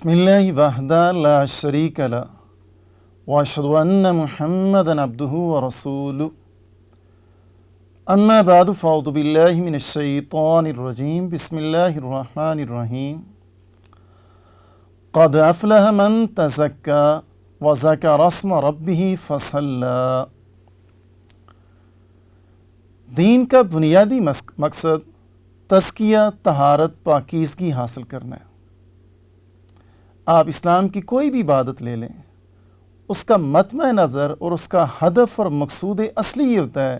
بسم اللہ وحدہ لا شریک لہ واشہد ان محمدا عبدہ ورسولہ اما بعد فاعوذ باللہ من الشیطان الرجیم بسم اللہ الرحمن الرحیم قد افلح من تزکا وذکر اسم ربہ فصلی۔ دین کا بنیادی مقصد تزکیہ، طہارت، پاکیزگی حاصل کرنا ہے۔ آپ اسلام کی کوئی بھی عبادت لے لیں، اس کا مطمع نظر اور اس کا ہدف اور مقصود اصلی یہ ہوتا ہے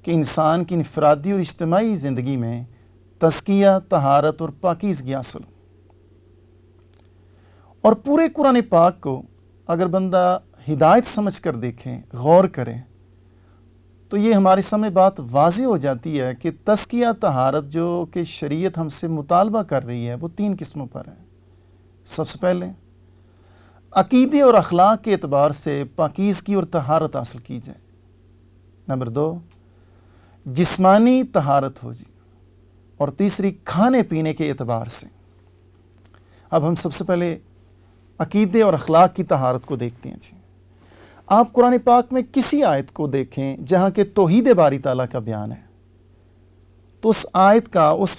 کہ انسان کی انفرادی اور اجتماعی زندگی میں تزکیہ، طہارت اور پاکیزگی حاصل ہو۔ اور پورے قرآن پاک کو اگر بندہ ہدایت سمجھ کر دیکھیں، غور کرے، تو یہ ہمارے سامنے بات واضح ہو جاتی ہے کہ تزکیہ، طہارت جو کہ شریعت ہم سے مطالبہ کر رہی ہے وہ 3 قسموں پر ہے۔ سب سے پہلے عقیدے اور اخلاق کے اعتبار سے پاکیزگی اور طہارت حاصل کی جائے۔ نمبر 2 جسمانی طہارت ہو جی، اور تیسری کھانے پینے کے اعتبار سے۔ اب ہم سب سے پہلے عقیدے اور اخلاق کی طہارت کو دیکھتے ہیں جی۔ آپ قرآن پاک میں کسی آیت کو دیکھیں جہاں کہ توحید باری تعالیٰ کا بیان ہے، تو اس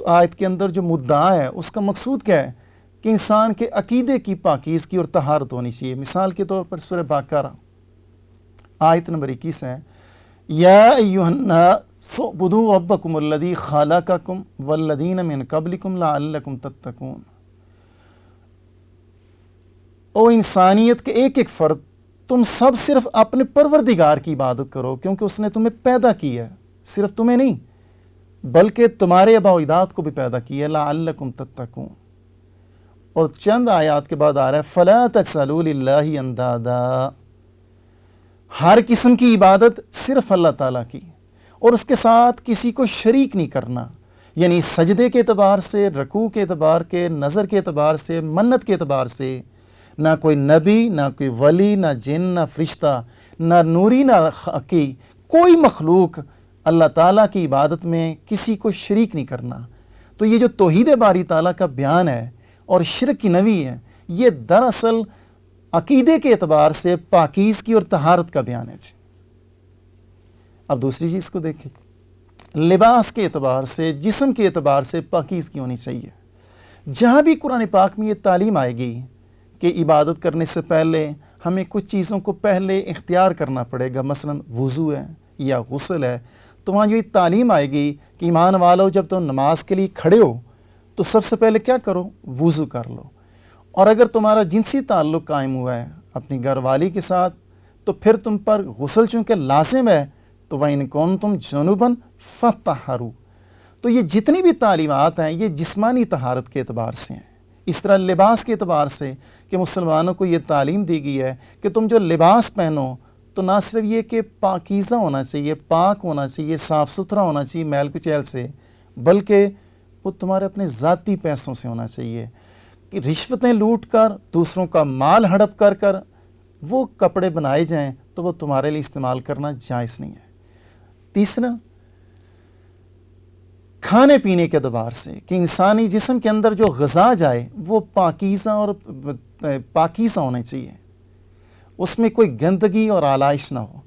آیت کے اندر جو مدعا ہے اس کا مقصود کیا ہے کہ انسان کے عقیدے کی پاکیزگی اور طہارت ہونی چاہیے۔ مثال کے طور پر سورہ بقرہ آیت نمبر 21 ہے، یا ایھا الناس اعبدوا ربکم الذی خلقکم والذین من قبلکم لعلکم تتقون۔ او انسانیت کے ایک ایک فرد، تم سب صرف اپنے پروردگار کی عبادت کرو، کیونکہ اس نے تمہیں پیدا کیا ہے، صرف تمہیں نہیں بلکہ تمہارے آباء و اجداد کو بھی پیدا کیا ہے، لعلکم تتقون۔ اور چند آیات کے بعد آ رہا ہے فَلَا تَجْعَلُوا لِلَّهِ أَنْدَادًا۔ ہر قسم کی عبادت صرف اللہ تعالیٰ کی، اور اس کے ساتھ کسی کو شریک نہیں کرنا، یعنی سجدے کے اعتبار سے، رکوع کے اعتبار کے، نظر کے اعتبار سے، منت کے اعتبار سے۔ نہ کوئی نبی، نہ کوئی ولی، نہ جن، نہ فرشتہ، نہ نوری، نہ حقی، کوئی مخلوق اللہ تعالیٰ کی عبادت میں کسی کو شریک نہیں کرنا۔ تو یہ جو توحید باری تعالیٰ کا بیان ہے اور شرک کی نفی ہے، یہ دراصل عقیدے کے اعتبار سے پاکیزگی اور طہارت کا بیان ہے جی۔ اب دوسری چیز کو دیکھیں، لباس کے اعتبار سے، جسم کے اعتبار سے پاکیزگی ہونی چاہیے۔ جہاں بھی قرآن پاک میں یہ تعلیم آئے گی کہ عبادت کرنے سے پہلے ہمیں کچھ چیزوں کو پہلے اختیار کرنا پڑے گا، مثلا وضو ہے یا غسل ہے، تو وہاں جو یہ تعلیم آئے گی کہ ایمان والو جب تم نماز کے لیے کھڑے ہو تو سب سے پہلے کیا کرو؟ وضو کر لو۔ اور اگر تمہارا جنسی تعلق قائم ہوا ہے اپنی گھر والی کے ساتھ، تو پھر تم پر غسل چونکہ لازم ہے، تو وَإِن كُنتُمْ جُنُبًا فَطَّهَّرُوا۔ تو یہ جتنی بھی تعلیمات ہیں یہ جسمانی طہارت کے اعتبار سے ہیں۔ اس طرح لباس کے اعتبار سے کہ مسلمانوں کو یہ تعلیم دی گئی ہے کہ تم جو لباس پہنو تو نہ صرف یہ کہ پاکیزہ ہونا چاہیے، پاک ہونا چاہیے، صاف ستھرا ہونا چاہیے میل کچیل سے، بلکہ وہ تمہارے اپنے ذاتی پیسوں سے ہونا چاہیے کہ رشوتیں لوٹ کر، دوسروں کا مال ہڑپ کر وہ کپڑے بنائے جائیں تو وہ تمہارے لیے استعمال کرنا جائز نہیں ہے۔ تیسرا کھانے پینے کے اعتبار سے کہ انسانی جسم کے اندر جو غذا جائے وہ پاکیزہ ہونا چاہیے، اس میں کوئی گندگی اور آلائش نہ ہو۔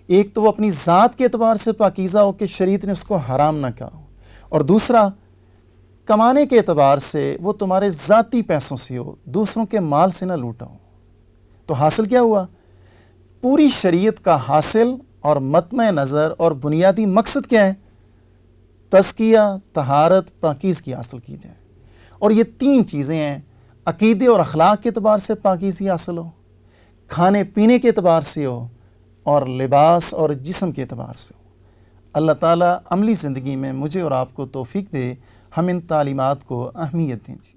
ایک تو وہ اپنی ذات کے اعتبار سے پاکیزہ ہو کہ شریعت نے اس کو حرام نہ کہا ہو، اور دوسرا کمانے کے اعتبار سے وہ تمہارے ذاتی پیسوں سے ہو، دوسروں کے مال سے نہ لوٹا ہو۔ تو حاصل کیا ہوا؟ پوری شریعت کا حاصل اور مطمع نظر اور بنیادی مقصد کیا ہے؟ تزکیہ، طہارت، پاکیزگی حاصل کی جائے۔ اور یہ 3 چیزیں ہیں، عقیدے اور اخلاق کے اعتبار سے پاکیزگی حاصل ہو، کھانے پینے کے اعتبار سے ہو، اور لباس اور جسم کے اعتبار سے ہو۔ اللہ تعالیٰ عملی زندگی میں مجھے اور آپ کو توفیق دے، ہم ان تعلیمات کو اہمیت دیں جی۔